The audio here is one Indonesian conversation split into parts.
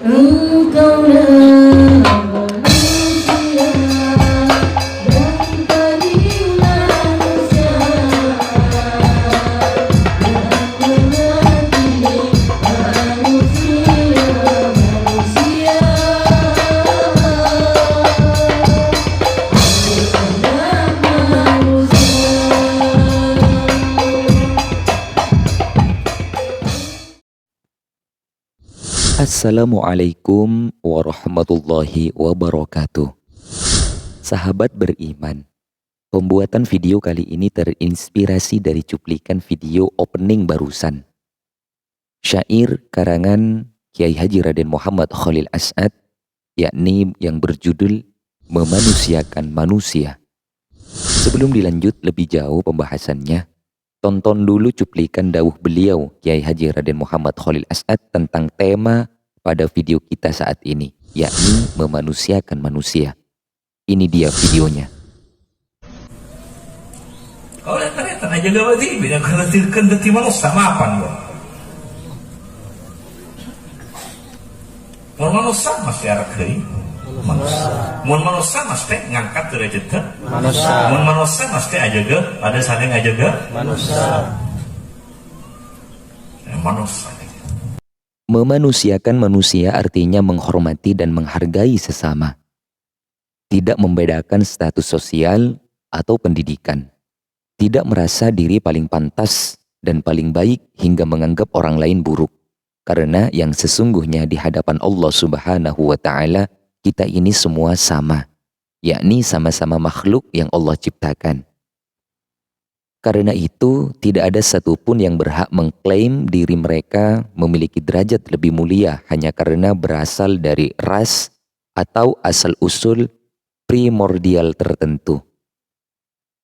Engkaulah manusia dan paling manusia yang mengerti manusia. Assalamualaikum warahmatullahi wabarakatuh. Sahabat beriman, pembuatan video kali ini terinspirasi dari cuplikan video opening barusan. Syair karangan Kiai Haji Raden Muhammad Khalil As'ad, yakni yang berjudul Memanusiakan Manusia. Sebelum dilanjut lebih jauh pembahasannya, tonton dulu cuplikan dawuh beliau Kiai Haji Raden Muhammad Khalil As'ad tentang tema pada video kita saat ini, yakni memanusiakan manusia. Ini dia videonya. Oleh karena aja gak wajib yang khawatirkan dati manusia mapan lo. Mun manusia masih arah kiri. Mun manusia mesti ngangkat derajat ke manusia. Mun manusia mesti aja ke ada saling aja ke manusia. Manusia. Memanusiakan manusia artinya menghormati dan menghargai sesama. Tidak membedakan status sosial atau pendidikan. Tidak merasa diri paling pantas dan paling baik hingga menganggap orang lain buruk. Karena yang sesungguhnya di hadapan Allah Subhanahu wa Ta'ala, kita ini semua sama, yakni sama-sama makhluk yang Allah ciptakan. Karena itu, tidak ada satupun yang berhak mengklaim diri mereka memiliki derajat lebih mulia hanya karena berasal dari ras atau asal-usul primordial tertentu.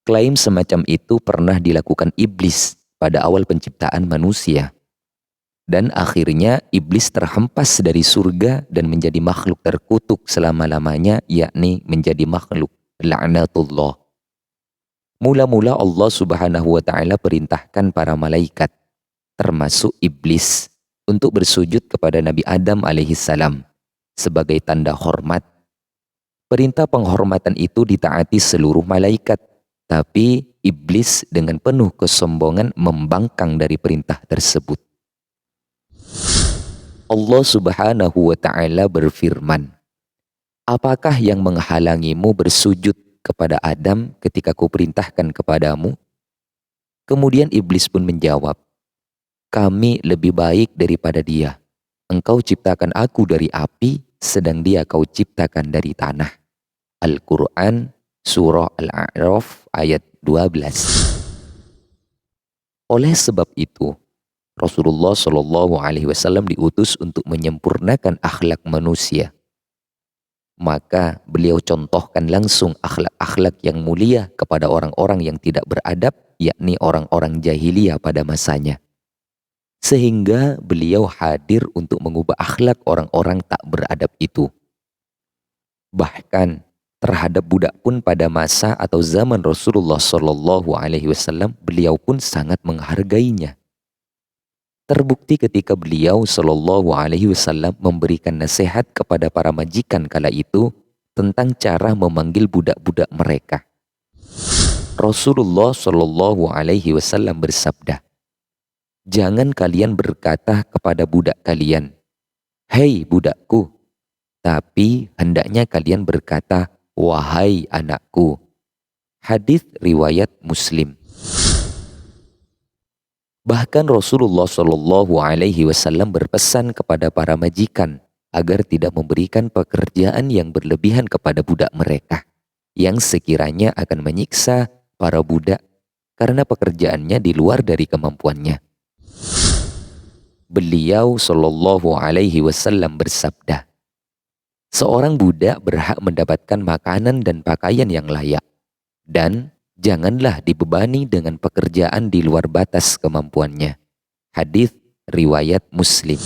Klaim semacam itu pernah dilakukan iblis pada awal penciptaan manusia. Dan akhirnya iblis terhempas dari surga dan menjadi makhluk terkutuk selama-lamanya, yakni menjadi makhluk la'natullah. Mula-mula Allah Subhanahu wa Ta'ala perintahkan para malaikat, termasuk iblis, untuk bersujud kepada Nabi Adam alaihissalam sebagai tanda hormat. Perintah penghormatan itu ditaati seluruh malaikat, tapi iblis dengan penuh kesombongan membangkang dari perintah tersebut. Allah Subhanahu wa Ta'ala berfirman, "Apakah yang menghalangimu bersujud kepada Adam ketika kuperintahkan kepadamu?" Kemudian iblis pun menjawab, "Kami lebih baik daripada dia. Engkau ciptakan aku dari api, sedang dia kau ciptakan dari tanah." Al-Quran, Surah Al-A'raf ayat 12. Oleh sebab itu, Rasulullah Shallallahu Alaihi Wasallam diutus untuk menyempurnakan akhlak manusia. Maka beliau contohkan langsung akhlak-akhlak yang mulia kepada orang-orang yang tidak beradab, yakni orang-orang jahiliyah pada masanya. Sehingga beliau hadir untuk mengubah akhlak orang-orang tak beradab itu. Bahkan terhadap budak pun pada masa atau zaman Rasulullah Shallallahu Alaihi Wasallam, beliau pun sangat menghargainya. Terbukti ketika beliau Shallallahu Alaihi Wasallam memberikan nasihat kepada para majikan kala itu tentang cara memanggil budak-budak mereka. Rasulullah Shallallahu Alaihi Wasallam bersabda, "Jangan kalian berkata kepada budak kalian, 'Hei budakku,' tapi hendaknya kalian berkata, 'Wahai anakku.'" Hadis riwayat Muslim. Bahkan Rasulullah Shallallahu Alaihi Wasallam berpesan kepada para majikan agar tidak memberikan pekerjaan yang berlebihan kepada budak mereka, yang sekiranya akan menyiksa para budak karena pekerjaannya di luar dari kemampuannya. Beliau Shallallahu Alaihi Wasallam bersabda, "Seorang budak berhak mendapatkan makanan dan pakaian yang layak, dan janganlah dibebani dengan pekerjaan di luar batas kemampuannya." Hadis riwayat Muslim.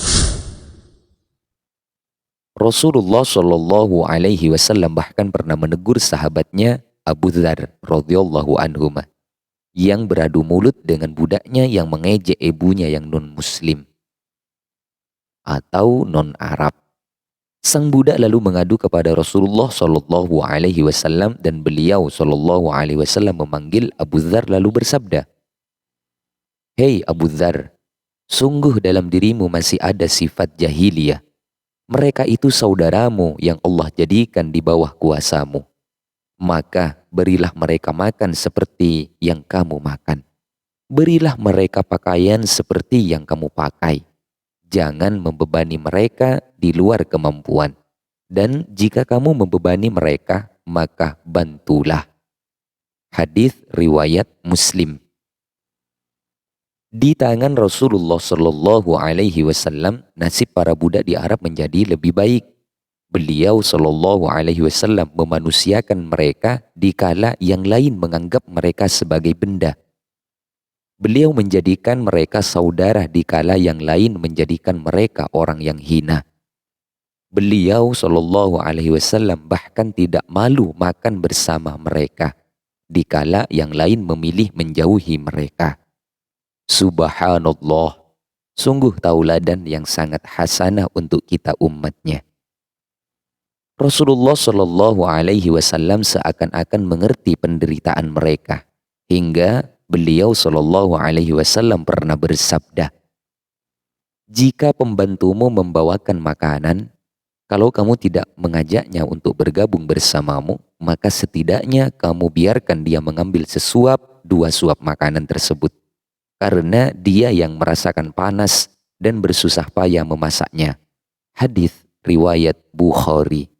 Rasulullah Shallallahu Alaihi Wasallam bahkan pernah menegur sahabatnya Abu Dzar radhiyallahu anhu yang beradu mulut dengan budaknya yang mengejek ibunya yang non-muslim atau non-Arab. Sang budak lalu mengadu kepada Rasulullah Shallallahu Alaihi Wasallam dan beliau Shallallahu Alaihi Wasallam memanggil Abu Dzar lalu bersabda, "Hei Abu Dzar, sungguh dalam dirimu masih ada sifat jahiliyah. Mereka itu saudaramu yang Allah jadikan di bawah kuasamu. Maka berilah mereka makan seperti yang kamu makan. Berilah mereka pakaian seperti yang kamu pakai. Jangan membebani mereka di luar kemampuan. Dan jika kamu membebani mereka, maka bantulah." Hadis riwayat Muslim. Di tangan Rasulullah Shallallahu Alaihi Wasallam, nasib para budak di Arab menjadi lebih baik. Beliau Shallallahu Alaihi Wasallam memanusiakan mereka dikala yang lain menganggap mereka sebagai benda. Beliau menjadikan mereka saudara dikala yang lain menjadikan mereka orang yang hina. Beliau Shallallahu Alaihi Wasallam bahkan tidak malu makan bersama mereka dikala yang lain memilih menjauhi mereka. Subhanallah, sungguh tauladan yang sangat hasanah untuk kita umatnya. Rasulullah Shallallahu Alaihi Wasallam seakan-akan mengerti penderitaan mereka hingga beliau Shallallahu Alaihi Wasallam pernah bersabda, "Jika pembantumu membawakan makanan, kalau kamu tidak mengajaknya untuk bergabung bersamamu, maka setidaknya kamu biarkan dia mengambil sesuap, 2 suap makanan tersebut. Karena dia yang merasakan panas dan bersusah payah memasaknya." Hadis riwayat Bukhari.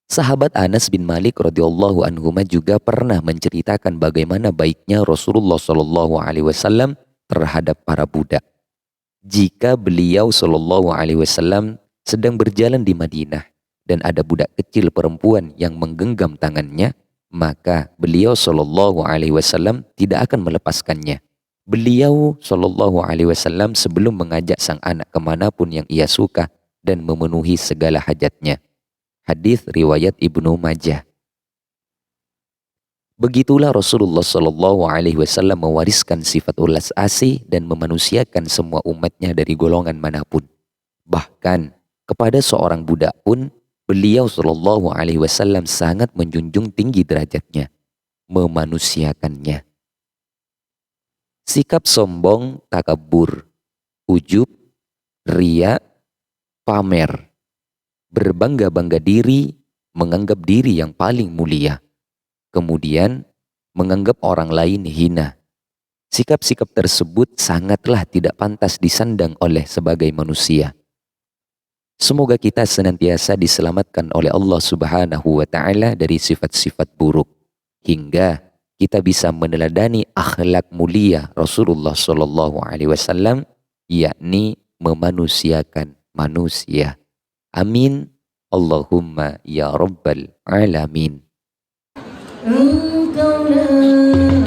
Sahabat Anas bin Malik radhiyallahu anhu juga pernah menceritakan bagaimana baiknya Rasulullah Shallallahu Alaihi Wasallam terhadap para budak. Jika beliau Shallallahu Alaihi Wasallam sedang berjalan di Madinah dan ada budak kecil perempuan yang menggenggam tangannya, maka beliau Shallallahu Alaihi Wasallam tidak akan melepaskannya. Beliau Shallallahu Alaihi Wasallam sebelum mengajak sang anak kemanapun yang ia suka dan memenuhi segala hajatnya. Hadis riwayat Ibnu Majah. Begitulah Rasulullah Shallallahu Alaihi Wasallam mewariskan sifat ulas asih dan memanusiakan semua umatnya dari golongan manapun. Bahkan kepada seorang budak pun beliau Shallallahu Alaihi Wasallam sangat menjunjung tinggi derajatnya, memanusiakannya. Sikap sombong, takabur, ujub, riya, pamer, berbangga-bangga diri, menganggap diri yang paling mulia, kemudian menganggap orang lain hina. Sikap-sikap tersebut sangatlah tidak pantas disandang oleh sebagai manusia. Semoga kita senantiasa diselamatkan oleh Allah Subhanahu wa Ta'ala dari sifat-sifat buruk, hingga kita bisa meneladani akhlak mulia Rasulullah Shallallahu Alaihi Wasallam, yakni memanusiakan manusia. Amin. Allahumma ya Rabbal Alamin. Engkaulah manusia